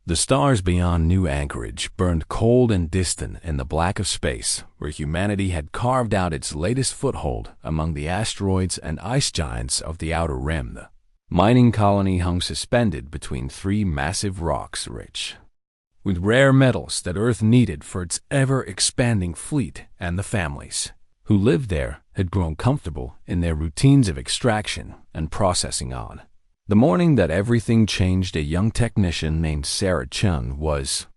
The stars beyond New Anchorage burned cold and distant in the black of space, where humanity had carved out its latest foothold among the asteroids and ice giants of the outer rim. The mining colony hung suspended between three massive rocks rich with rare metals that Earth needed for its ever-expanding fleet, and the families who lived there had grown comfortable in their routines of extraction and processing on. The morning that everything changed, a young technician named Sarah Chun was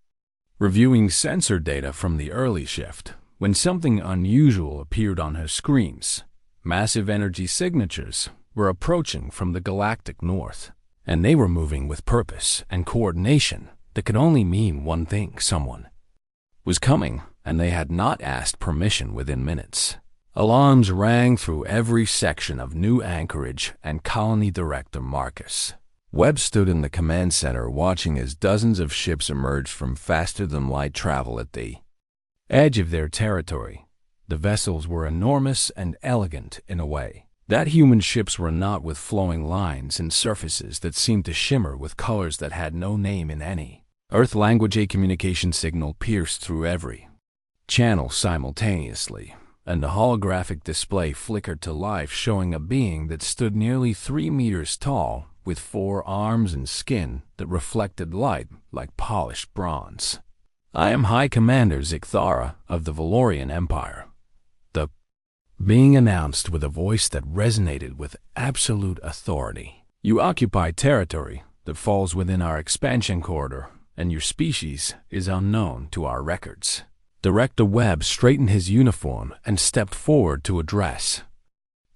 reviewing sensor data from the early shift when something unusual appeared on her screens. Massive energy signatures were approaching from the galactic north, and they were moving with purpose and coordination that could only mean one thing: someone was coming, and they had not asked permission within minutes. Alarms rang through every section of New Anchorage, and Colony Director Marcus Webb stood in the command center watching as dozens of ships emerged from faster-than-light travel at the edge of their territory. The vessels were enormous and elegant in a way that human ships were not, with flowing lines and surfaces that seemed to shimmer with colors that had no name in any Earth language. A communication signal pierced through every channel simultaneously, and the holographic display flickered to life, showing a being that stood nearly 3 meters tall, with 4 arms and skin that reflected light like polished bronze. "I am High Commander Zikthara of the Valorian Empire," the being announced with a voice that resonated with absolute authority. "You occupy territory that falls within our expansion corridor, and your species is unknown to our records." Director Webb straightened his uniform and stepped forward to address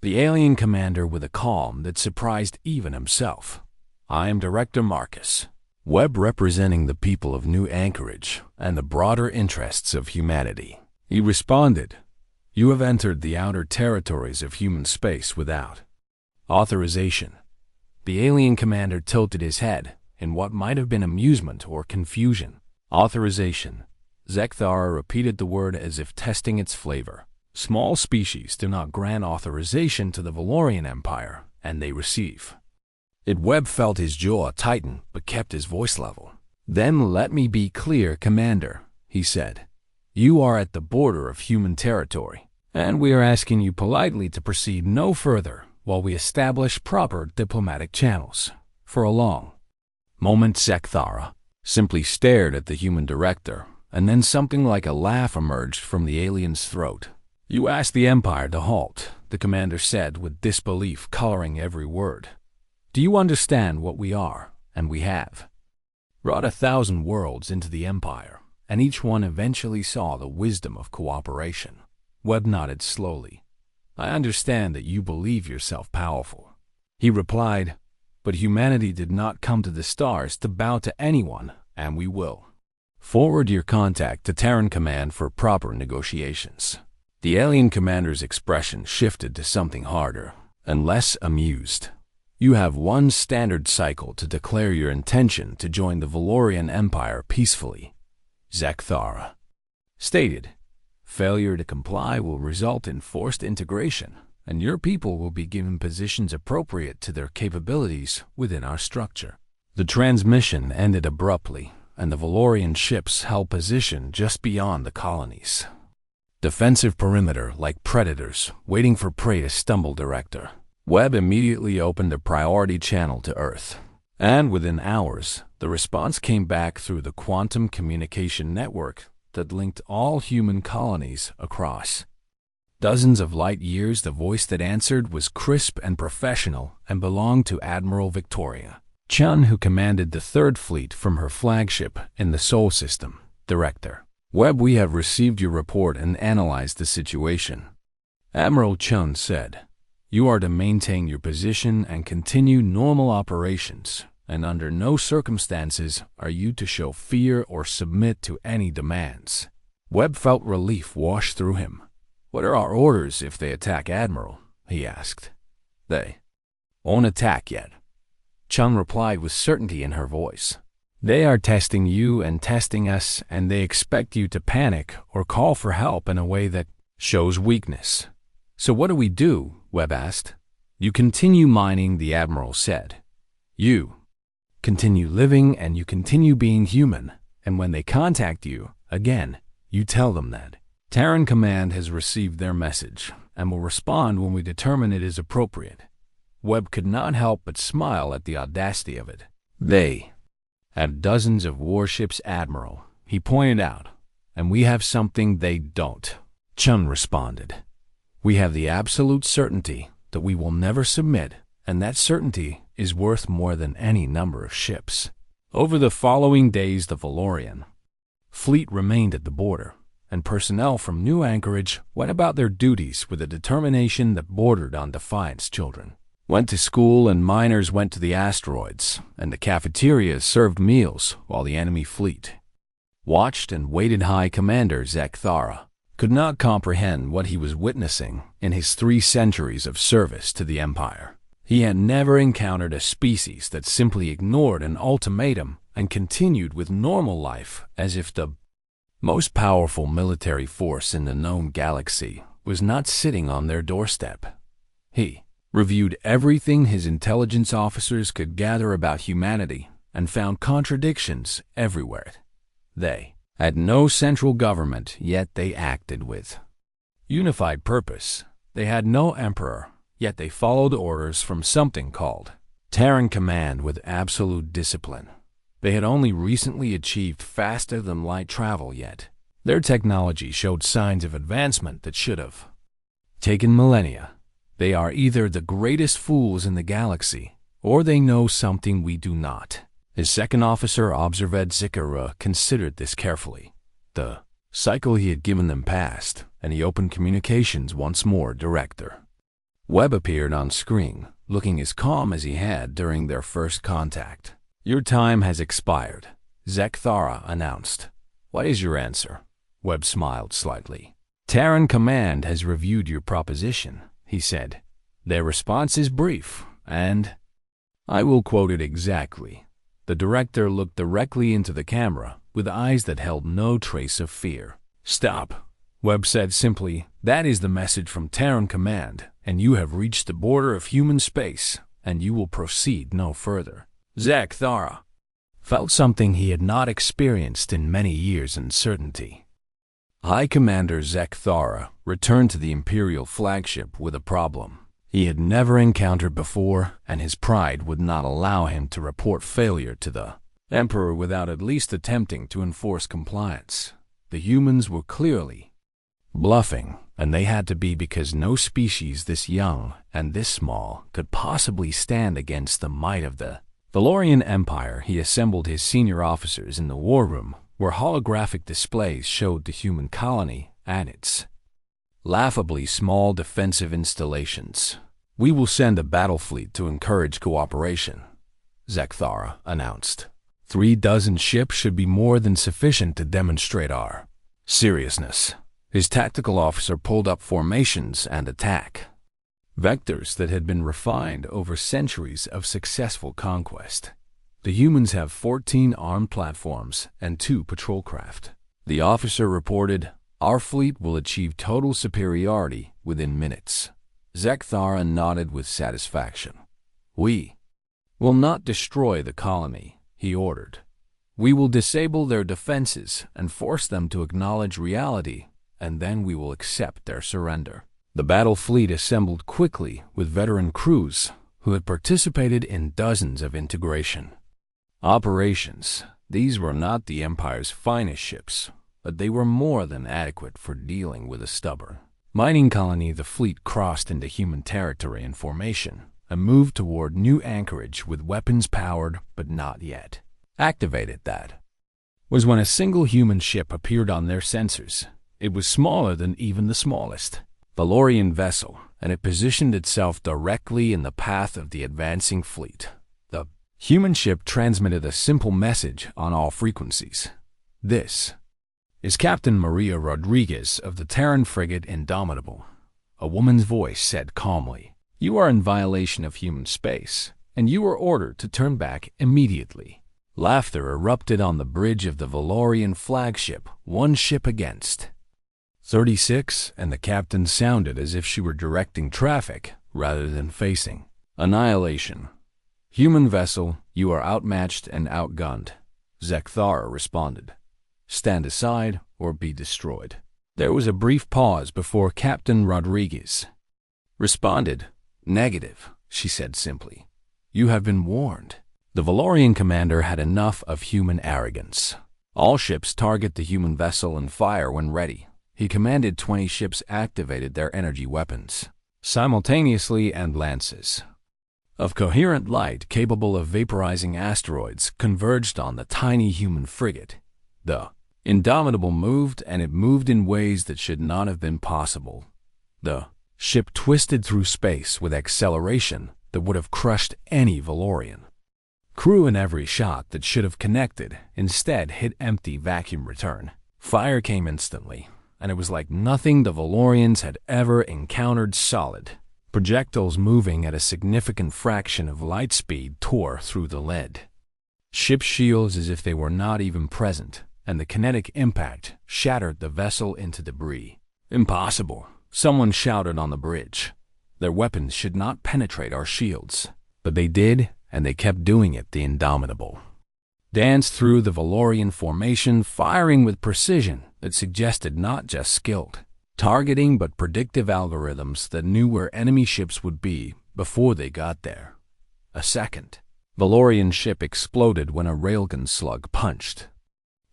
the alien commander with a calm that surprised even himself. "I am Director Marcus Webb, representing the people of New Anchorage and the broader interests of humanity," he responded. "You have entered the outer territories of human space without authorization." The alien commander tilted his head in what might have been amusement or confusion. "Authorization." Zikthara repeated the word as if testing its flavor. "Small species do not grant authorization to the Valorian Empire, and they receive it." Webb felt his jaw tighten, but kept his voice level. "Then let me be clear, Commander," he said. "You are at the border of human territory, and we are asking you politely to proceed no further while we establish proper diplomatic channels." For a long moment, Zikthara simply stared at the human director, and then something like a laugh emerged from the alien's throat. "You asked the Empire to halt," the commander said, with disbelief coloring every word. "Do you understand what we are, and we have brought 1,000 worlds into the Empire, and each one eventually saw the wisdom of cooperation?" Webb nodded slowly. "I understand that you believe yourself powerful," he replied, "but humanity did not come to the stars to bow to anyone, and we will forward your contact to Terran Command for proper negotiations." The alien commander's expression shifted to something harder and less amused. "You have one standard cycle to declare your intention to join the Valorian Empire peacefully," Zikthara stated. "Failure to comply will result in forced integration, and your people will be given positions appropriate to their capabilities within our structure." The transmission ended abruptly, and the Valorian ships held position just beyond the colonies. Defensive perimeter like predators waiting for prey to stumble. Director Webb immediately opened a priority channel to Earth, and within hours, the response came back through the quantum communication network that linked all human colonies across dozens of light years. The voice that answered was crisp and professional and belonged to Admiral Victoria Chun, who commanded the Third Fleet from her flagship in the Sol System. "Director Webb, we have received your report and analyzed the situation," Admiral Chun said. "You are to maintain your position and continue normal operations, and under no circumstances are you to show fear or submit to any demands." Webb felt relief wash through him. "What are our orders if they attack, Admiral?" he asked. "They won't attack yet," Chun replied with certainty in her voice. "They are testing you and testing us, and they expect you to panic or call for help in a way that shows weakness." "So what do we do?" Webb asked. "You continue mining," the Admiral said. "You continue living and you continue being human, and when they contact you, again, you tell them that. Terran Command has received their message and will respond when we determine it is appropriate. Webb could not help but smile at the audacity of it. They have dozens of warships, Admiral, he pointed out, and we have something they don't. Chun responded. We have the absolute certainty that we will never submit, and that certainty is worth more than any number of ships. Over the following days, the Valorian fleet remained at the border, and personnel from New Anchorage went about their duties with a determination that bordered on defiance. Children went to school, and miners went to the asteroids, and the cafeterias served meals while the enemy fleet watched and waited. High Commander Zek Thara could not comprehend what he was witnessing in his 3 centuries of service to the Empire. He had never encountered a species that simply ignored an ultimatum and continued with normal life as if the most powerful military force in the known galaxy was not sitting on their doorstep. He reviewed everything his intelligence officers could gather about humanity and found contradictions everywhere. They had no central government, yet they acted with unified purpose. They had no emperor, yet they followed orders from something called Terran Command with absolute discipline. They had only recently achieved faster-than-light travel, yet their technology showed signs of advancement that should have taken millennia. They are either the greatest fools in the galaxy, or they know something we do not. His second officer, Observed Zikara, considered this carefully. The cycle he had given them passed, and he opened communications once more. Director Webb appeared on screen, looking as calm as he had during their first contact. Your time has expired, Zek Thara announced. What is your answer? Webb smiled slightly. Terran Command has reviewed your proposition, he said. Their response is brief, and I will quote it exactly. The director looked directly into the camera with eyes that held no trace of fear. Stop, Webb said simply. That is the message from Terran Command, and you have reached the border of human space, and you will proceed no further. Zek Thara felt something he had not experienced in many years: uncertainty. High Commander Zek Thara returned to the Imperial flagship with a problem he had never encountered before, and his pride would not allow him to report failure to the Emperor without at least attempting to enforce compliance. The humans were clearly bluffing, and they had to be, because no species this young and this small could possibly stand against the might of the Valorian Empire. He assembled his senior officers in the war room, where holographic displays showed the human colony and its laughably small defensive installations. We will send a battle fleet to encourage cooperation, Zek Thara announced. 36 ships should be more than sufficient to demonstrate our seriousness. His tactical officer pulled up formations and attack vectors that had been refined over centuries of successful conquest. The humans have 14 armed platforms and 2 patrol craft. The officer reported, our fleet will achieve total superiority within minutes. Zek Thara nodded with satisfaction. We will not destroy the colony, he ordered. We will disable their defenses and force them to acknowledge reality, and then we will accept their surrender. The battle fleet assembled quickly with veteran crews who had participated in dozens of integration operations. These were not the Empire's finest ships, but they were more than adequate for dealing with a stubborn mining colony. The fleet crossed into human territory in formation and moved toward New Anchorage with weapons powered but not yet activated. That was when a single human ship appeared on their sensors. It was smaller than even the smallest Valorian vessel, and it positioned itself directly in the path of the advancing fleet. The human ship transmitted a simple message on all frequencies. This is Captain Maria Rodriguez of the Terran frigate Indomitable. A woman's voice said calmly, you are in violation of human space, and you are ordered to turn back immediately. Laughter erupted on the bridge of the Valorian flagship, one ship against 36, and the captain sounded as if she were directing traffic rather than facing annihilation. Human vessel, You are outmatched and outgunned, Zekthara responded. Stand aside or be destroyed. There was a brief pause before Captain Rodriguez responded. Negative, she said simply. You have been warned. The Valorian commander had enough of human arrogance. All ships target the human vessel and fire when ready. He commanded 20 ships activated their energy weapons simultaneously, and lances of coherent light capable of vaporizing asteroids converged on the tiny human frigate. The Indomitable moved, and it moved in ways that should not have been possible. The ship twisted through space with acceleration that would have crushed any Valorian. Crew in every shot that should have connected instead hit empty vacuum return. Fire came instantly, and it was like nothing the Valorians had ever encountered. Solid projectiles moving at a significant fraction of light speed tore through the lead ship shields as if they were not even present, and the kinetic impact shattered the vessel into debris. Impossible, someone shouted on the bridge. Their weapons should not penetrate our shields. But they did, and they kept doing it. The Indomitable danced through the Valorian formation, firing with precision that suggested not just skilled targeting but predictive algorithms that knew where enemy ships would be before they got there. A second Valorian ship exploded when a railgun slug punched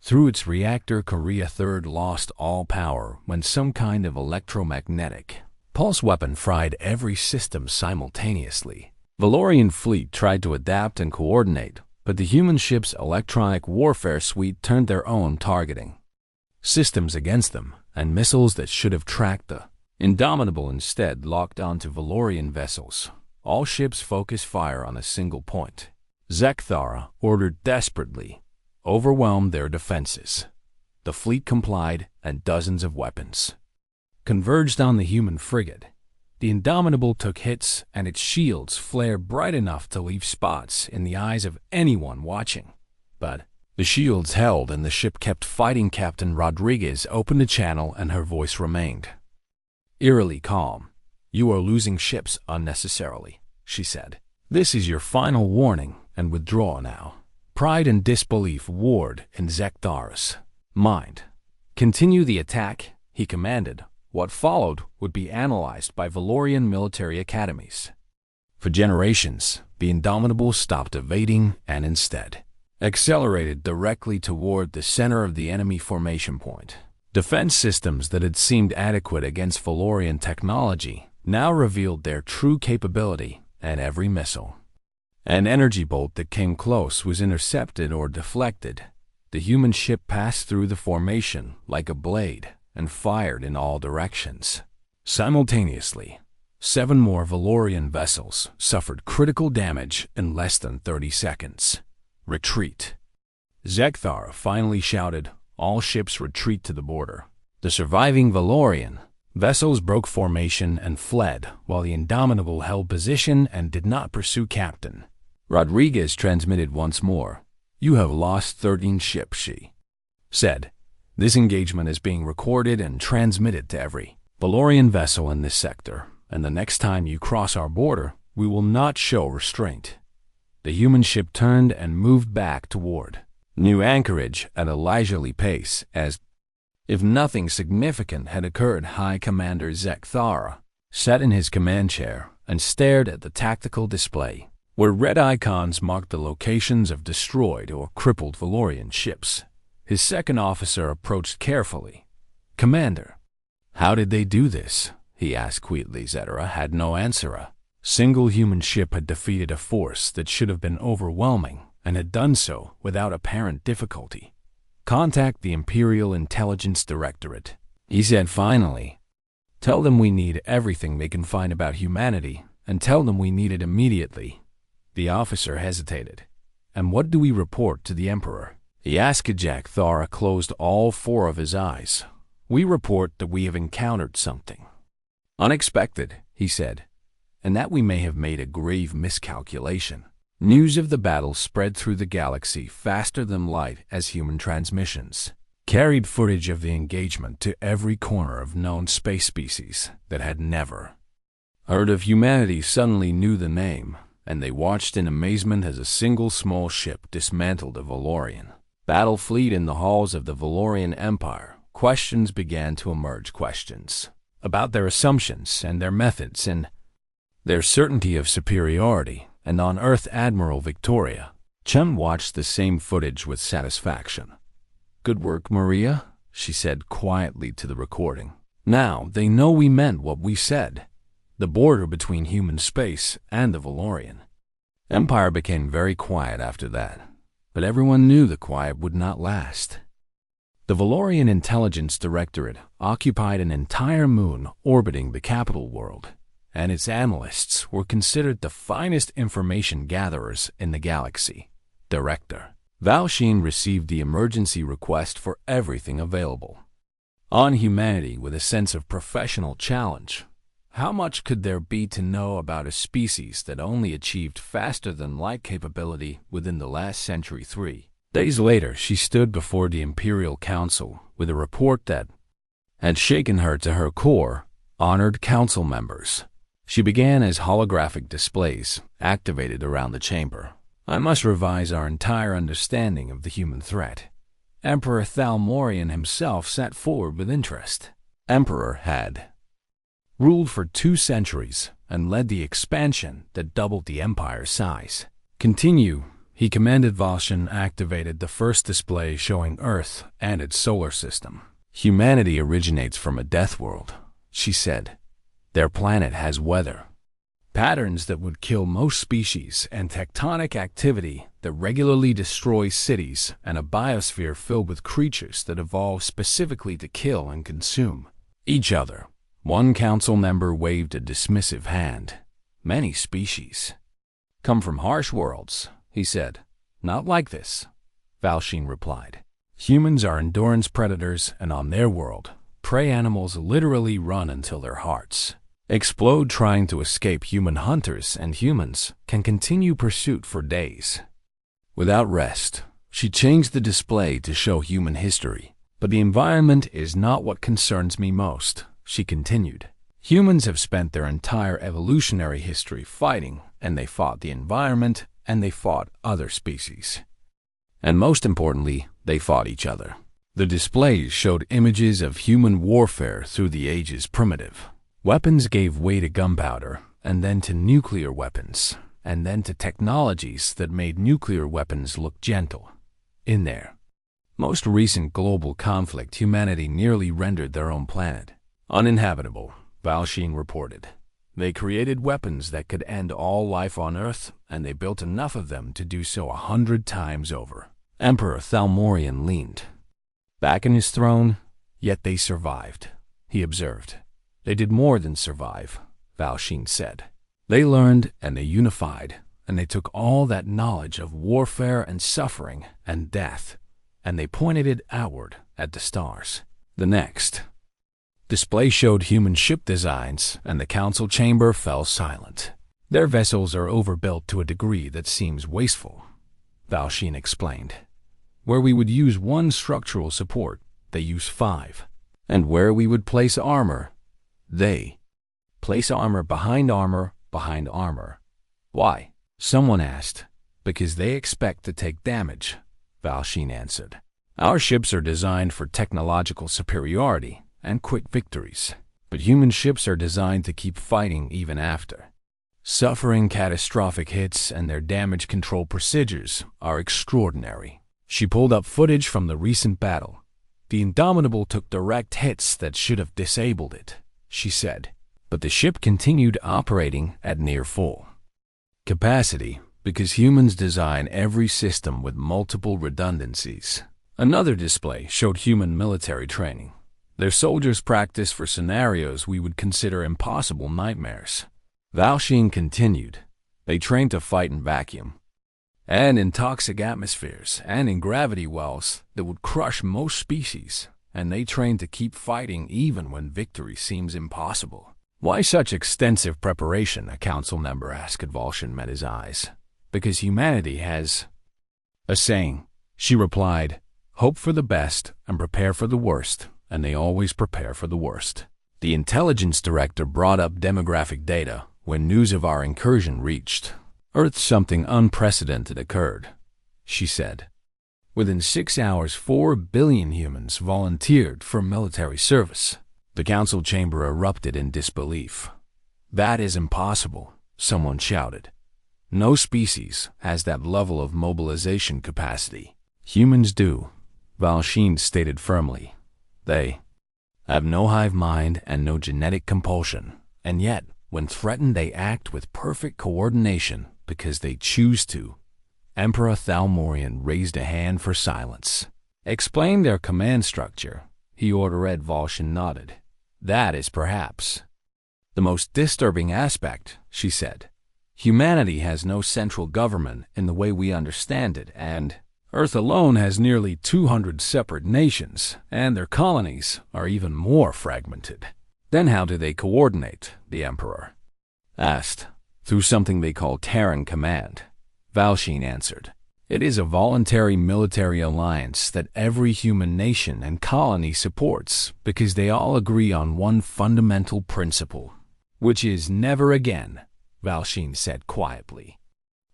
through its reactor. Korea 3rd lost all power when some kind of electromagnetic pulse weapon fried every system simultaneously. Valorian fleet tried to adapt and coordinate, but the human ship's electronic warfare suite turned their own targeting systems against them, and missiles that should have tracked the Indomitable instead locked onto Valorian vessels. All ships focus fire on a single point. Zekthara ordered desperately, overwhelmed their defenses. The fleet complied, and dozens of weapons converged on the human frigate. The Indomitable took hits, and its shields flared bright enough to leave spots in the eyes of anyone watching. But the shields held, and the ship kept fighting. Captain Rodriguez opened a channel, and her voice remained eerily calm. You are losing ships unnecessarily, she said. This is your final warning, and withdraw now. Pride and disbelief warred in Zekthara's mind. Continue the attack, he commanded. What followed would be analyzed by Valorian military academies. For generations, the Indomitable stopped evading and instead accelerated directly toward the center of the enemy formation point. Defense systems that had seemed adequate against Valorian technology now revealed their true capability, and every missile an energy bolt that came close was intercepted or deflected. The human ship passed through the formation like a blade and fired in all directions. Simultaneously, 7 more Valorian vessels suffered critical damage in less than 30 seconds. Retreat. Zekthara finally shouted, all ships retreat to the border. The surviving Valorian vessels broke formation and fled, while the Indomitable held position and did not pursue. Captain Rodriguez transmitted once more. You have lost 13 ships, she said. This engagement is being recorded and transmitted to every Valorian vessel in this sector, and the next time you cross our border, we will not show restraint. The human ship turned and moved back toward new anchorage at a leisurely pace, as if nothing significant had occurred. High Commander Zekthara sat in his command chair and stared at the tactical display, where red icons marked the locations of destroyed or crippled Valorian ships. His second officer approached carefully. Commander, how did they do this? He asked quietly. Zetera had no answer. A single human ship had defeated a force that should have been overwhelming, and had done so without apparent difficulty. Contact the Imperial Intelligence Directorate, he said finally. Tell them we need everything they can find about humanity, and tell them we need it immediately. The officer hesitated. And what do we report to the Emperor? He asked. Zekthara closed all 4 of his eyes. We report that we have encountered something unexpected, he said, and that we may have made a grave miscalculation. News of the battle spread through the galaxy faster than light as human transmissions carried footage of the engagement to every corner of known space species that had never heard of humanity. Suddenly knew the name and they watched in amazement as a single small ship dismantled a Valorian battle fleet in the halls of the Valorian Empire. Questions began to emerge, questions about their assumptions and their methods and their certainty of superiority. And on Earth, Admiral Victoria Chen watched the same footage with satisfaction. "Good work, Maria," she said quietly to the recording. "Now they know we meant what we said." The border between human space and the Valorian Empire became very quiet after that, but everyone knew the quiet would not last. The Valorian Intelligence Directorate occupied an entire moon orbiting the capital world, and its analysts were considered the finest information gatherers in the galaxy. Director Valshin received the emergency request for everything available on humanity with a sense of professional challenge. How much could there be to know about a species that only achieved faster-than-light capability within the last century? 3 days later, she stood before the Imperial Council with a report that had shaken her to her core. Honored council members, she began as holographic displays activated around the chamber. "I must revise our entire understanding of the human threat." Emperor Thalmorian himself sat forward with interest. Emperor had ruled for 2 centuries and led the expansion that doubled the empire's size. "Continue," he commanded. Valshin activated the first display showing Earth and its solar system. "Humanity originates from a death world," she said. "Their planet has weather patterns that would kill most species and tectonic activity that regularly destroys cities and a biosphere filled with creatures that evolve specifically to kill and consume each other." One council member waved a dismissive hand. "Many species come from harsh worlds," he said. "Not like this," Valshin replied. "Humans are endurance predators, and on their world, prey animals literally run until their hearts explode trying to escape. Human hunters and humans can continue pursuit for days without rest." She changed the display to show human history. "But the environment is not what concerns me most," she continued. "Humans have spent their entire evolutionary history fighting, and they fought the environment, and they fought other species. And most importantly, they fought each other." The displays showed images of human warfare through the ages. Primitive weapons gave way to gunpowder, and then to nuclear weapons, and then to technologies that made nuclear weapons look gentle. In their most recent global conflict, humanity nearly rendered their own planet uninhabitable, Valshin reported. "They created weapons that could end all life on Earth, and they built enough of them to do so 100 times over." Emperor Thalmorian leaned back in his throne. "Yet they survived," he observed. "They did more than survive," Valshin said. "They learned and they unified, and they took all that knowledge of warfare and suffering and death, and they pointed it outward at the stars." The next display showed human ship designs, and the council chamber fell silent. "Their vessels are overbuilt to a degree that seems wasteful," Valshin explained. "Where we would use 1 structural support, they use 5. And where we would place armor, they place armor behind armor behind armor." "Why?" someone asked. "Because they expect to take damage," Valshin answered. "Our ships are designed for technological superiority and quick victories, but human ships are designed to keep fighting even after, suffering catastrophic hits, and their damage control procedures are extraordinary." She pulled up footage from the recent battle. "The Indomitable took direct hits that should have disabled it," she said, "but the ship continued operating at near full capacity because humans design every system with multiple redundancies." Another display showed human military training. "Their soldiers practice for scenarios we would consider impossible nightmares," Valshin continued. "They train to fight in vacuum, and in toxic atmospheres, and in gravity wells that would crush most species, and they train to keep fighting even when victory seems impossible." "Why such extensive preparation?" a council member asked. Valshin met his eyes. "Because humanity has a saying," she replied. "Hope for the best and prepare for the worst, and they always prepare for the worst." The intelligence director brought up demographic data when news of our incursion reached Earth, something unprecedented occurred, she said. Within 6 hours, 4 billion humans volunteered for military service. The council chamber erupted in disbelief. That is impossible, someone shouted. No species has that level of mobilization capacity. Humans do, Valsheen stated firmly. They have no hive mind and no genetic compulsion, and yet, when threatened, they act with perfect coordination because they choose to. Emperor Thalmorian raised a hand for silence. Explain their command structure, he ordered. Valsheen nodded. That is perhaps the most disturbing aspect, she said. Humanity has no central government in the way we understand it, and Earth alone has nearly 200 separate nations, and their colonies are even more fragmented. Then how do they coordinate, the Emperor asked. Through something they call Terran Command, Valsheen answered. It is a voluntary military alliance that every human nation and colony supports because they all agree on one fundamental principle, which is never again, Valsheen said quietly.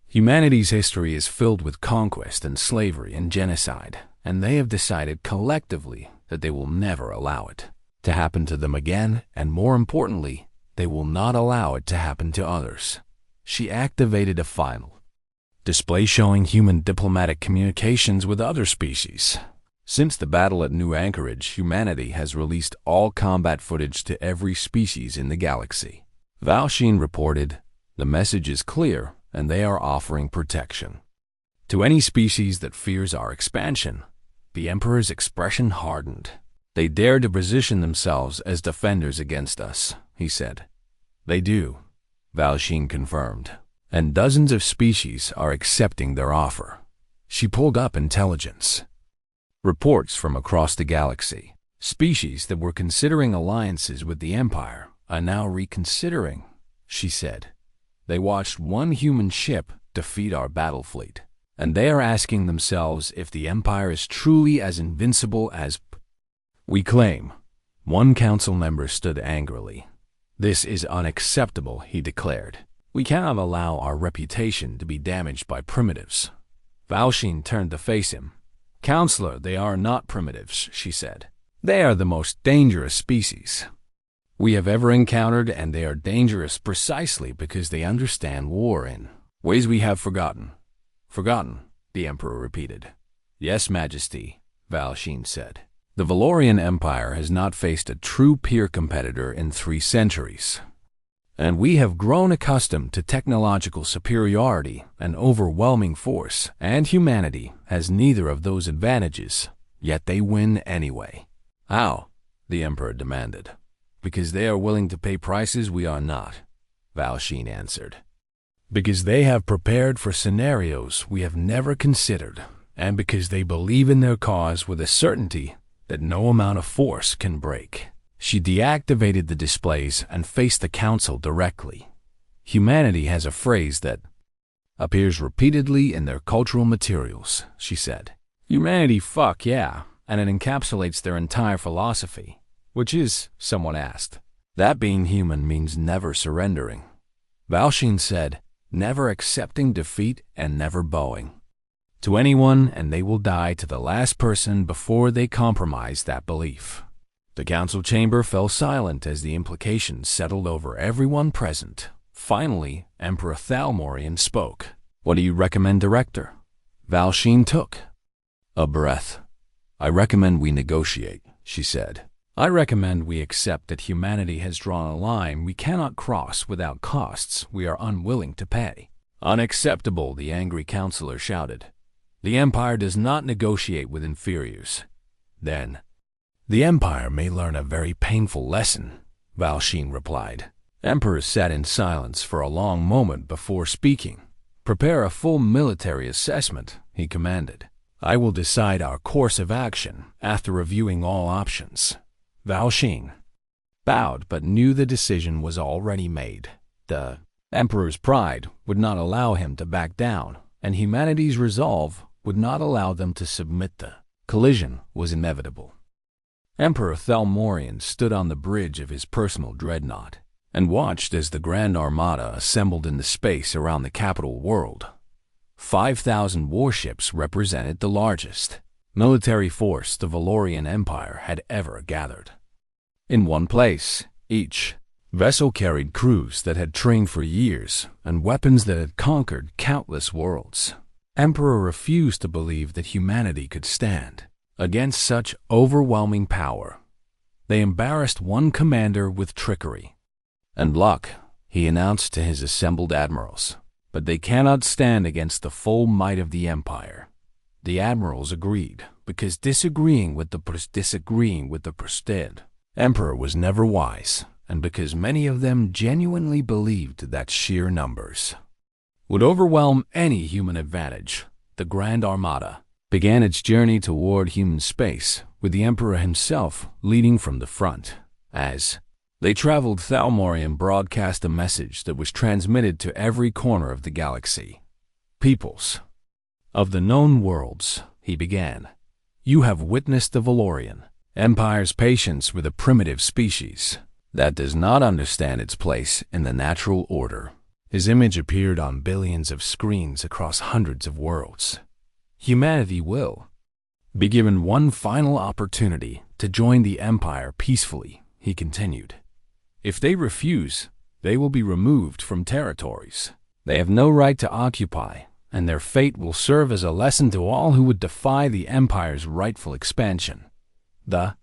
Humanity's history is filled with conquest and slavery and genocide, and they have decided collectively that they will never allow it to happen to them again, and more importantly, they will not allow it to happen to others. She activated a final display showing human diplomatic communications with other species. Since the battle at New Anchorage, humanity has released all combat footage to every species in the galaxy. Valsheen reported, the message is clear, and they are offering protection to any species that fears our expansion. The Emperor's expression hardened. They dare to position themselves as defenders against us, he said. They do, Valsheen confirmed, and dozens of species are accepting their offer. She pulled up intelligence reports from across the galaxy. Species that were considering alliances with the Empire are now reconsidering, she said. They watched one human ship defeat our battle fleet, and they are asking themselves if the Empire is truly as invincible as we claim. One council member stood angrily. This is unacceptable, he declared. We cannot allow our reputation to be damaged by primitives. Valsheen turned to face him. Counselor, they are not primitives, she said. They are the most dangerous species we have ever encountered, and they are dangerous precisely because they understand war in ways we have forgotten. Forgotten, the Emperor repeated. Yes, Majesty, Valsheen said. The Valorian Empire has not faced a true peer competitor in 3 centuries. And we have grown accustomed to technological superiority and overwhelming force, and humanity has neither of those advantages, yet they win anyway. How? The Emperor demanded. Because they are willing to pay prices we are not, Valsheen answered. Because they have prepared for scenarios we have never considered, and because they believe in their cause with a certainty that no amount of force can break. She deactivated the displays and faced the council directly. Humanity has a phrase that appears repeatedly in their cultural materials, she said. Humanity, fuck yeah, and it encapsulates their entire philosophy. Which is, someone asked. That being human means never surrendering. Valsheen said, never accepting defeat and never bowing to anyone, and they will die to the last person before they compromise that belief. The council chamber fell silent as the implications settled over everyone present. Finally, Emperor Thalmorian spoke. What do you recommend, Director? Valsheen took a breath. I recommend we negotiate, she said. I recommend we accept that humanity has drawn a line we cannot cross without costs we are unwilling to pay. Unacceptable, the angry counselor shouted. The Empire does not negotiate with inferiors. Then, the Empire may learn a very painful lesson, Valsheen replied. Emperor sat in silence for a long moment before speaking. Prepare a full military assessment, he commanded. I will decide our course of action after reviewing all options. Valsheen bowed but knew the decision was already made. The Emperor's pride would not allow him to back down, and humanity's resolve would not allow them to submit. The collision was inevitable. Emperor Thalmorian stood on the bridge of his personal dreadnought. and watched as the Grand Armada assembled in the space around the capital world. 5,000 warships represented the largest military force the Valorian Empire had ever gathered. In one place, each vessel carried crews that had trained for years and weapons that had conquered countless worlds. Emperor refused to believe that humanity could stand against such overwhelming power. They embarrassed one commander with trickery and luck, he announced to his assembled admirals, but they cannot stand against the full might of the Empire. The admirals agreed, because disagreeing with the prestige Emperor was never wise, and because many of them genuinely believed that sheer numbers would overwhelm any human advantage. The Grand Armada began its journey toward human space, with the Emperor himself leading from the front. As they traveled, Thalmorian broadcast a message that was transmitted to every corner of the galaxy. Peoples of the known worlds, he began, you have witnessed the Valorian Empire's patience with a primitive species that does not understand its place in the natural order. His image appeared on billions of screens across hundreds of worlds. Humanity will be given one final opportunity to join the Empire peacefully, he continued. If they refuse, they will be removed from territories they have no right to occupy, and their fate will serve as a lesson to all who would defy the Empire's rightful expansion. The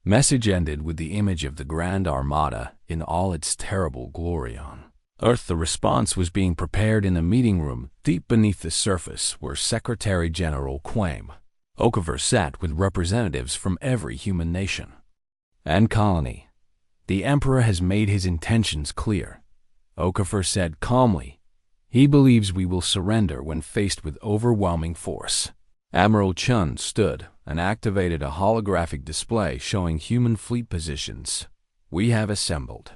message ended with the image of the Grand Armada in all its terrible glory on Earth. The response was being prepared in a meeting room deep beneath the surface where Secretary General Quaim Okafor sat with representatives from every human nation and colony. The Emperor has made his intentions clear, Okafor said calmly. He believes we will surrender when faced with overwhelming force. Admiral Chun stood and activated a holographic display showing human fleet positions. We have assembled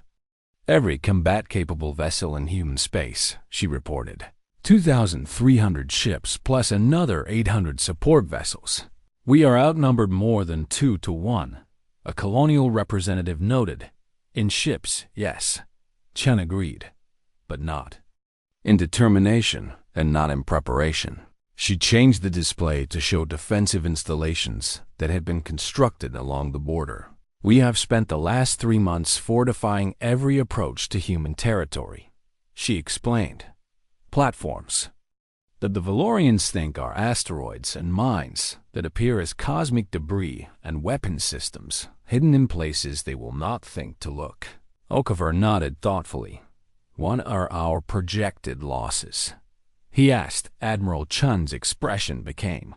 every combat-capable vessel in human space, she reported. 2,300 ships plus another 800 support vessels. We are outnumbered more than 2 to 1, a colonial representative noted. In ships, yes, Chun agreed, but not in determination and not in preparation. She changed the display to show defensive installations that had been constructed along the border. We have spent the last 3 months fortifying every approach to human territory, she explained. Platforms that the Valorians think are asteroids and mines that appear as cosmic debris and weapon systems hidden in places they will not think to look. Okafor nodded thoughtfully. What are our projected losses? He asked. Admiral Chun's expression became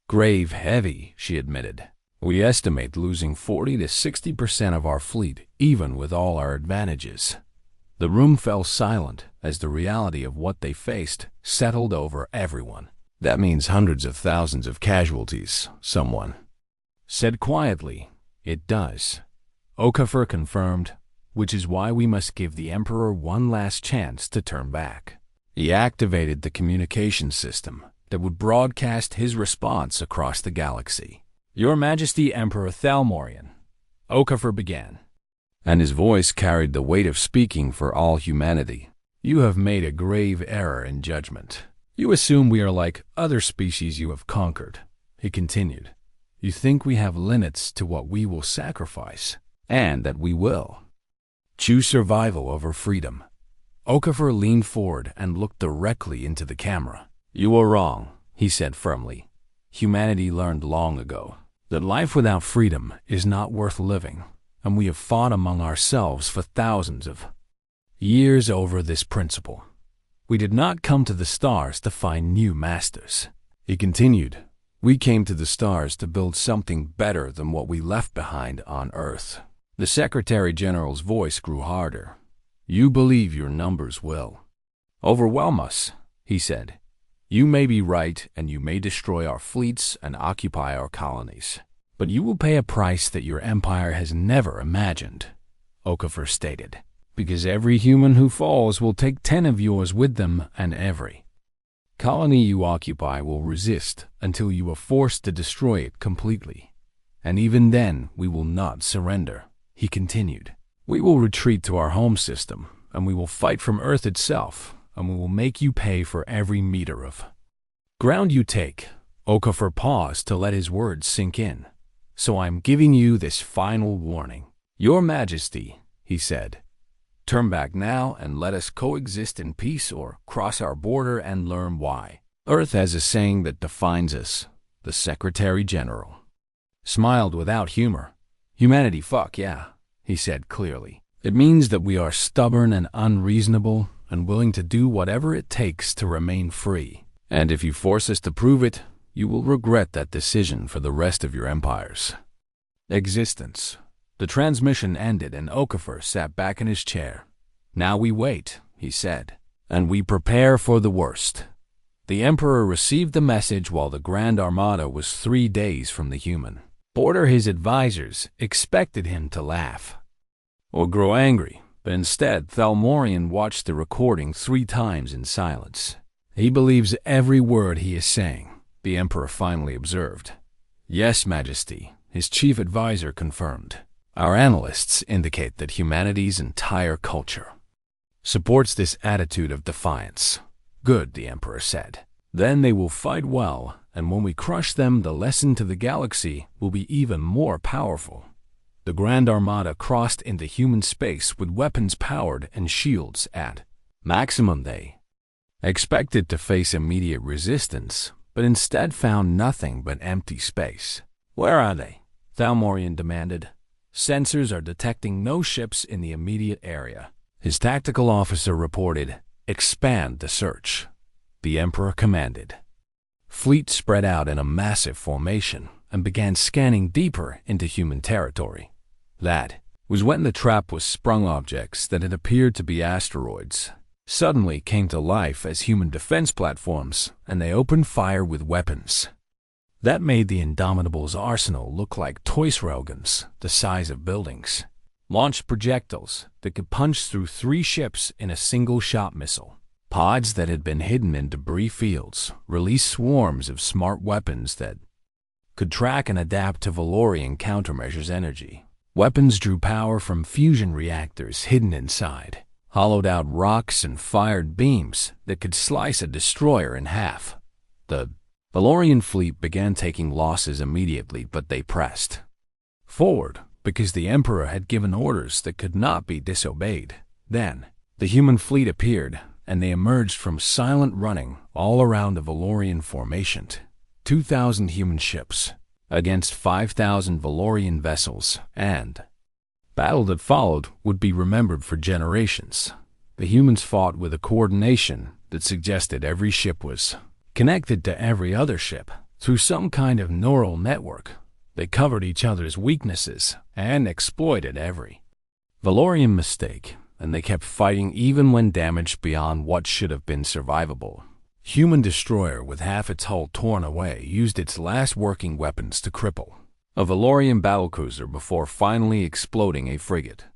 grave heavy, she admitted. We estimate losing 40 to 60% of our fleet, even with all our advantages. The room fell silent as the reality of what they faced settled over everyone. That means hundreds of thousands of casualties, someone said quietly. It does, Okafor confirmed, which is why we must give the Emperor one last chance to turn back. He activated the communication system that would broadcast his response across the galaxy. Your Majesty Emperor Thalmorian, Okafor began, and his voice carried the weight of speaking for all humanity. You have made a grave error in judgment. You assume we are like other species you have conquered, he continued. You think we have limits to what we will sacrifice, and that we will choose survival over freedom. Okafor leaned forward and looked directly into the camera. You are wrong, he said firmly. Humanity learned long ago that life without freedom is not worth living, and we have fought among ourselves for thousands of years over this principle. We did not come to the stars to find new masters, he continued. We came to the stars to build something better than what we left behind on Earth. The Secretary General's voice grew harder. You believe your numbers will overwhelm us, he said. You may be right, and you may destroy our fleets and occupy our colonies, but you will pay a price that your empire has never imagined, Okafor stated, because every human who falls will take 10 of yours with them, and every colony you occupy will resist until you are forced to destroy it completely. And even then we will not surrender, he continued. We will retreat to our home system, and we will fight from Earth itself, and we will make you pay for every meter of ground you take." Okafor paused to let his words sink in. "So I am giving you this final warning. Your Majesty," he said, "turn back now and let us coexist in peace, or cross our border and learn why. Earth has a saying that defines us." The Secretary General smiled without humor. "Humanity, fuck yeah," he said clearly. "It means that we are stubborn and unreasonable and willing to do whatever it takes to remain free. And if you force us to prove it, you will regret that decision for the rest of your empire's existence." The transmission ended and Okafor sat back in his chair. "Now we wait," he said, "and we prepare for the worst." The Emperor received the message while the Grand Armada was 3 days from the human border. His advisors expected him to laugh or grow angry, but instead Thalmorian watched the recording 3 times in silence. "He believes every word he is saying," the Emperor finally observed. "Yes, Majesty," his chief advisor confirmed. "Our analysts indicate that humanity's entire culture supports this attitude of defiance." "Good," the Emperor said. "Then they will fight well, and when we crush them, the lesson to the galaxy will be even more powerful." The Grand Armada crossed into human space with weapons powered and shields at maximum. They expected to face immediate resistance, but instead found nothing but empty space. "Where are they?" Thalmorian demanded. "Sensors are detecting no ships in the immediate area." His tactical officer reported. "Expand the search," the Emperor commanded. Fleet spread out in a massive formation and began scanning deeper into human territory. That was when the trap was sprung. Objects that had appeared to be asteroids suddenly came to life as human defense platforms, and they opened fire with weapons that made the Indomitables' arsenal look like toy railguns the size of buildings. Launched projectiles that could punch through 3 ships in a single-shot missile. Pods that had been hidden in debris fields released swarms of smart weapons that could track and adapt to Valorian countermeasures energy. Weapons drew power from fusion reactors hidden inside, hollowed out rocks and fired beams that could slice a destroyer in half. The Valorian fleet began taking losses immediately, but they pressed forward because the Emperor had given orders that could not be disobeyed. Then, the human fleet appeared, and they emerged from silent running all around the Valorian formation. 2,000 human ships against 5,000 Valorian vessels, and battle that followed would be remembered for generations. The humans fought with a coordination that suggested every ship was connected to every other ship through some kind of neural network. They covered each other's weaknesses and exploited every Valorian mistake, and they kept fighting even when damaged beyond what should have been survivable. Human destroyer with half its hull torn away used its last working weapons to cripple a Valorian battlecruiser before finally exploding a frigate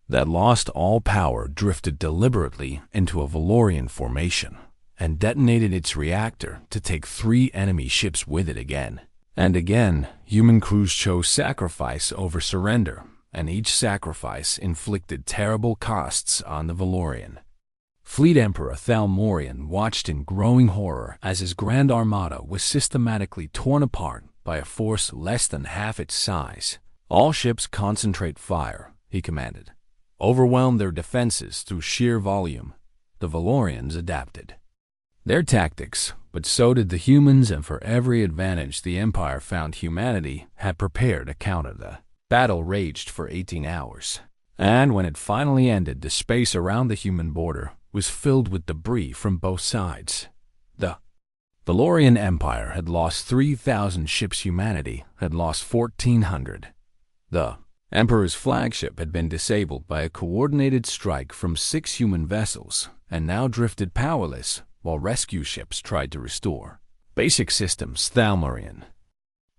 that lost all power, drifted deliberately into a Valorian formation, and detonated its reactor to take 3 enemy ships with it again. And again, human crews chose sacrifice over surrender, and each sacrifice inflicted terrible costs on the Valorian Fleet. Emperor Thalmorian watched in growing horror as his Grand Armada was systematically torn apart by a force less than half its size. "All ships concentrate fire," he commanded. "Overwhelm their defenses through sheer volume." The Valorians adapted their tactics, but so did the humans, and for every advantage the Empire found, humanity had prepared to counter. The battle raged for 18 hours, and when it finally ended, the space around the human border was filled with debris from both sides. The Valorian Empire had lost 3,000 ships. Humanity had lost 1,400. The Emperor's flagship had been disabled by a coordinated strike from 6 human vessels and now drifted powerless while rescue ships tried to restore basic systems. Thalmorian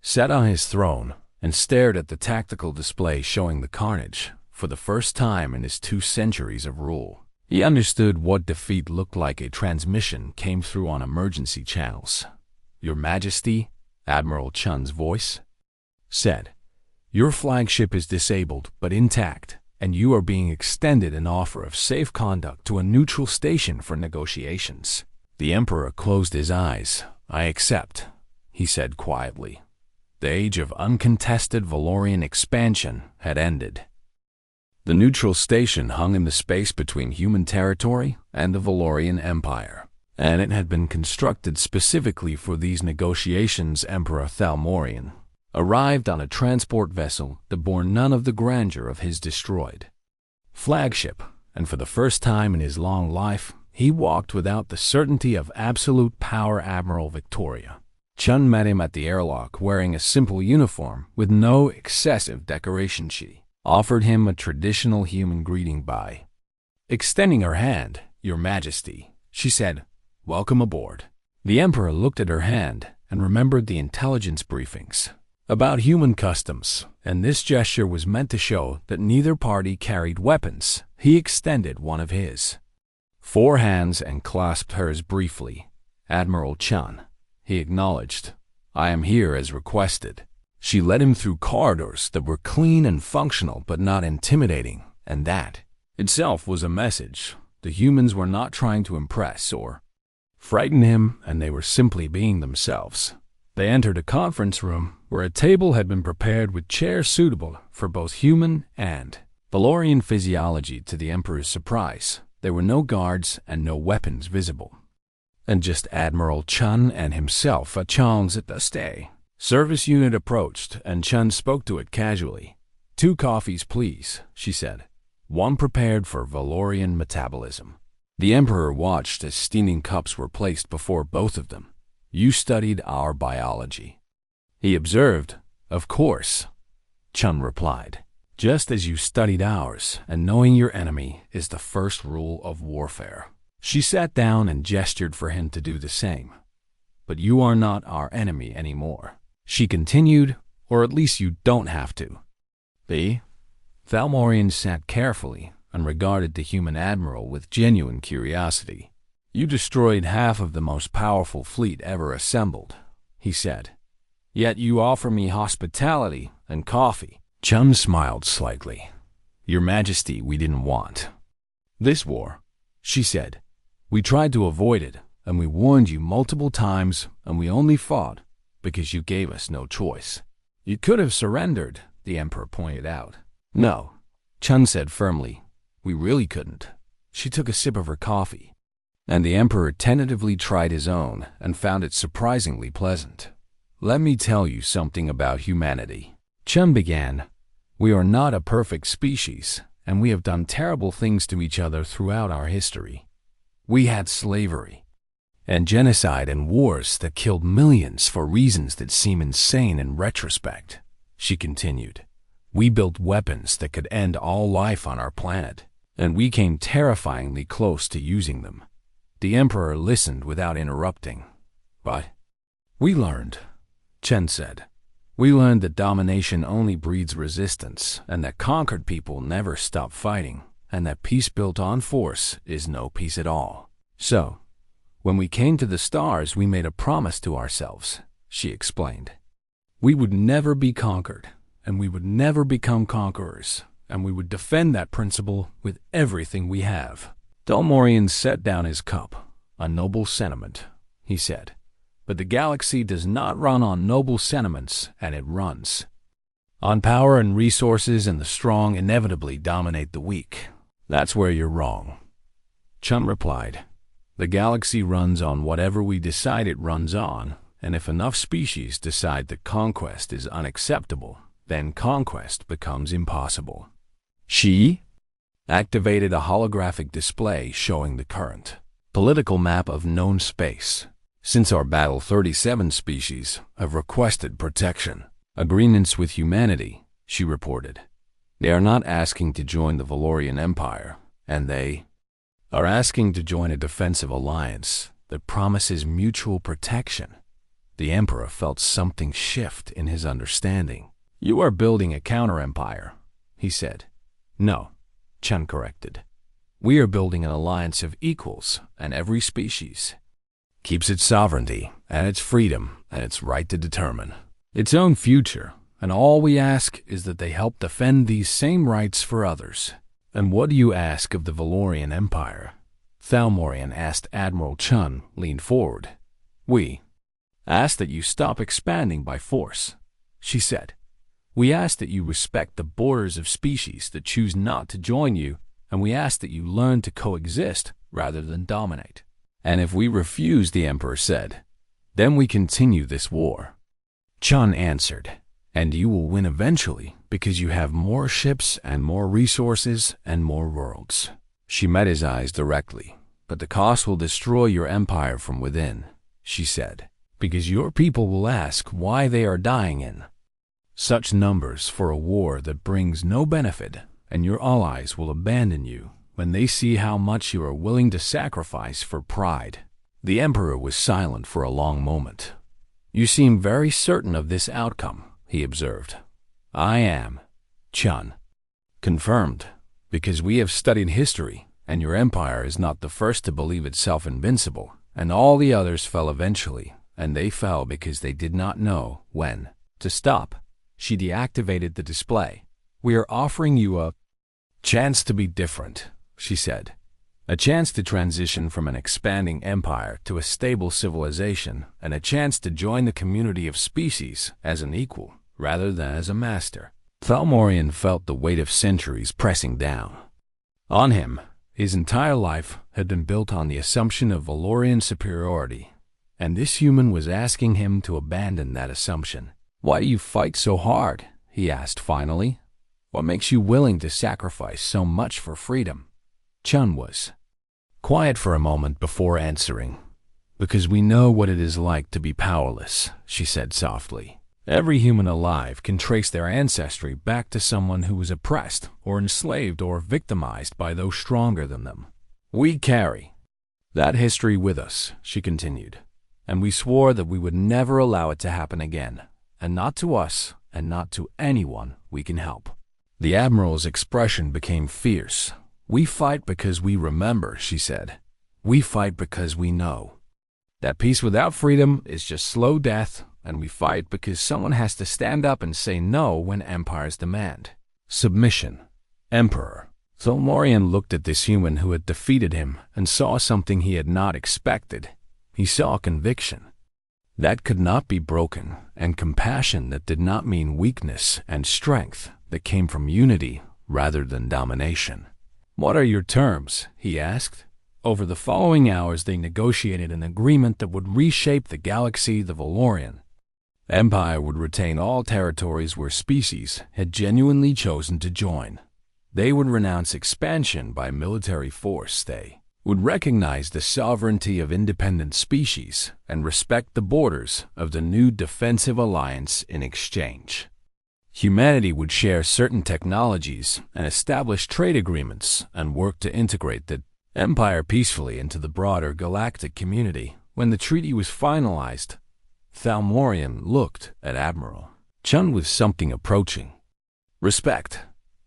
sat on his throne and stared at the tactical display showing the carnage. For the first time in his 2 centuries of rule, he understood what defeat looked like. A transmission came through on emergency channels. "Your Majesty," Admiral Chun's voice said, "your flagship is disabled but intact, and you are being extended an offer of safe conduct to a neutral station for negotiations." The Emperor closed his eyes. "I accept," he said quietly. The age of uncontested Valorian expansion had ended. The neutral station hung in the space between human territory and the Valorian Empire, and it had been constructed specifically for these negotiations. Emperor Thalmorian arrived on a transport vessel that bore none of the grandeur of his destroyed flagship, and for the first time in his long life, he walked without the certainty of absolute power. Admiral Victoria Chun met him at the airlock wearing a simple uniform with no excessive decoration. She offered him a traditional human greeting by extending her hand. "Your Majesty," she said, "welcome aboard." The Emperor looked at her hand and remembered the intelligence briefings about human customs, and this gesture was meant to show that neither party carried weapons. He extended one of his 4 hands and clasped hers briefly. "Admiral Chun," he acknowledged, "I am here as requested." She led him through corridors that were clean and functional but not intimidating, and that itself was a message. The humans were not trying to impress or frighten him, and they were simply being themselves. They entered a conference room where a table had been prepared with chairs suitable for both human and Valorian physiology. To the Emperor's surprise, there were no guards and no weapons visible, and just Admiral Chun and himself. A chance at the stay service unit approached, and Chun spoke to it casually. "2 coffees, please," she said. "One prepared for Valorian metabolism." The Emperor watched as steaming cups were placed before both of them. "You studied our biology," he observed. "Of course," Chun replied. "Just as you studied ours, and knowing your enemy is the first rule of warfare." She sat down and gestured for him to do the same. "But you are not our enemy anymore," she continued, "or at least you don't have to be." Thalmorian sat carefully and regarded the human admiral with genuine curiosity. "You destroyed half of the most powerful fleet ever assembled," he said. "Yet you offer me hospitality and coffee." Chun smiled slightly. "Your Majesty, we didn't want this war," she said. "We tried to avoid it, and we warned you multiple times, and we only fought because you gave us no choice." "You could have surrendered," the Emperor pointed out. "No," Chun said firmly. "We really couldn't." She took a sip of her coffee, and the Emperor tentatively tried his own and found it surprisingly pleasant. "Let me tell you something about humanity," Chun began. "We are not a perfect species, and we have done terrible things to each other throughout our history. We had slavery and genocide and wars that killed millions for reasons that seem insane in retrospect," she continued. "We built weapons that could end all life on our planet, and we came terrifyingly close to using them." The Emperor listened without interrupting. "But we learned," Chen said. "We learned that domination only breeds resistance, and that conquered people never stop fighting, and that peace built on force is no peace at all. So, when we came to the stars, we made a promise to ourselves," she explained. "We would never be conquered, and we would never become conquerors, and we would defend that principle with everything we have." Dalmorian set down his cup. "A noble sentiment," he said. "But the galaxy does not run on noble sentiments, and it runs on power and resources, and the strong inevitably dominate the weak." "That's where you're wrong," Chun replied. "The galaxy runs on whatever we decide it runs on, and if enough species decide that conquest is unacceptable, then conquest becomes impossible." She activated a holographic display showing the current political map of known space. "Since our battle, 37 species have requested protection agreements with humanity," she reported. "They are not asking to join the Valorian Empire, and they are asking to join a defensive alliance that promises mutual protection." The Emperor felt something shift in his understanding. "You are building a counter-empire," he said. "No," Chun corrected. "We are building an alliance of equals, and every species keeps its sovereignty and its freedom and its right to determine its own future, and all we ask is that they help defend these same rights for others." "And what do you ask of the Valorian Empire?" Thalmorian asked. Admiral Chun leaned forward. "We ask that you stop expanding by force," she said. "We ask that you respect the borders of species that choose not to join you, and we ask that you learn to coexist rather than dominate." "And if we refuse," the Emperor said, "then we continue this war." Chun answered, "And you will win eventually because you have more ships and more resources and more worlds." She met his eyes directly. "But the cost will destroy your empire from within," she said, "because your people will ask why they are dying in such numbers for a war that brings no benefit, and your allies will abandon you when they see how much you are willing to sacrifice for pride." The Emperor was silent for a long moment. "You seem very certain of this outcome," he observed. "I am," Chun confirmed, "because we have studied history, and your empire is not the first to believe itself invincible, and all the others fell eventually, and they fell because they did not know when to stop." She deactivated the display. "We are offering you a chance to be different," she said. "A chance to transition from an expanding empire to a stable civilization, and a chance to join the community of species as an equal rather than as a master." Thalmorian felt the weight of centuries pressing down on him. His entire life had been built on the assumption of Valorian superiority, and this human was asking him to abandon that assumption. "Why do you fight so hard?" he asked finally. "What makes you willing to sacrifice so much for freedom?" Chun was quiet for a moment before answering. "Because we know what it is like to be powerless," she said softly. "Every human alive can trace their ancestry back to someone who was oppressed or enslaved or victimized by those stronger than them. We carry that history with us," she continued, "and we swore that we would never allow it to happen again, and not to us and not to anyone we can help." The Admiral's expression became fierce. "We fight because we remember," she said. "We fight because we know that peace without freedom is just slow death, and we fight because someone has to stand up and say no when empires demand submission." "Emperor." Thalmorian looked at this human who had defeated him and saw something he had not expected. He saw conviction that could not be broken, and compassion that did not mean weakness, and strength that came from unity rather than domination. "What are your terms?" he asked. Over the following hours they negotiated an agreement that would reshape the galaxy. The Valorian Empire would retain all territories where species had genuinely chosen to join. They would renounce expansion by military force. They would recognize the sovereignty of independent species and respect the borders of the new defensive alliance in exchange. Humanity would share certain technologies and establish trade agreements and work to integrate the empire peacefully into the broader galactic community. When the treaty was finalized, Thalmorian looked at Admiral Chun with something approaching respect.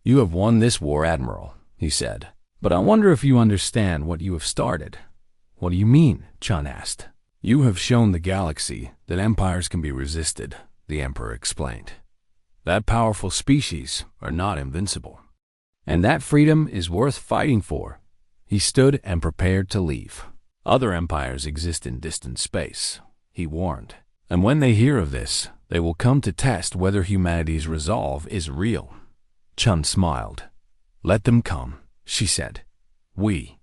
"You have won this war, Admiral," he said. "But I wonder if you understand what you have started." "What do you mean?" Chun asked. "You have shown the galaxy that empires can be resisted," the Emperor explained. "That powerful species are not invincible. And that freedom is worth fighting for." He stood and prepared to leave. "Other empires exist in distant space," he warned. "And when they hear of this, they will come to test whether humanity's resolve is real." Chun smiled. "Let them come," she said. "We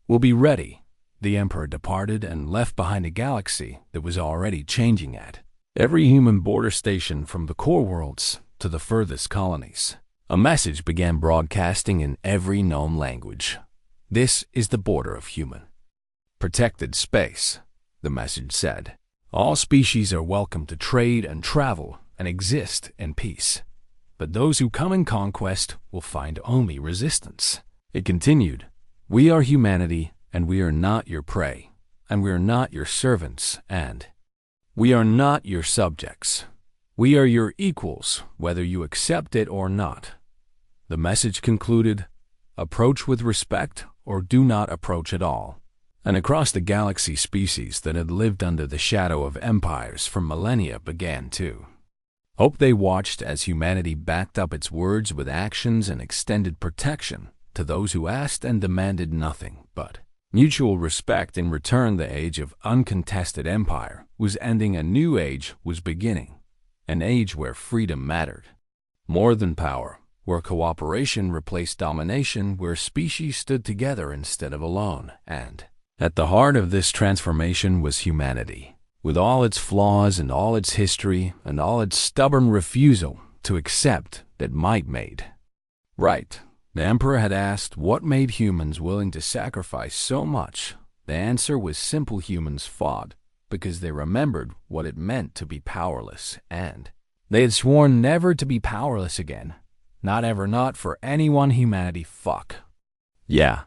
will be ready." The Emperor departed and left behind a galaxy that was already changing at every human border station, from the core worlds to the furthest colonies. A message began broadcasting in every known language. "This is the border of human protected space," the message said. "All species are welcome to trade and travel and exist in peace. But those who come in conquest will find only resistance." It continued, "We are humanity, and we are not your prey, and we are not your servants, and we are not your subjects. We are your equals, whether you accept it or not." The message concluded, "Approach with respect or do not approach at all." And across the galaxy, species that had lived under the shadow of empires for millennia began to Hope they watched as humanity backed up its words with actions and extended protection to those who asked and demanded nothing but mutual respect. In return, the age of uncontested empire was ending, a new age was beginning, an age where freedom mattered more than power, where cooperation replaced domination, where species stood together instead of alone. And at the heart of this transformation was humanity, with all its flaws and all its history and all its stubborn refusal to accept that might made right. The Emperor had asked what made humans willing to sacrifice so much. The answer was simple: humans fought because they remembered what it meant to be powerless, and they had sworn never to be powerless again. Not ever, not for anyone. Humanity, fuck. Yeah,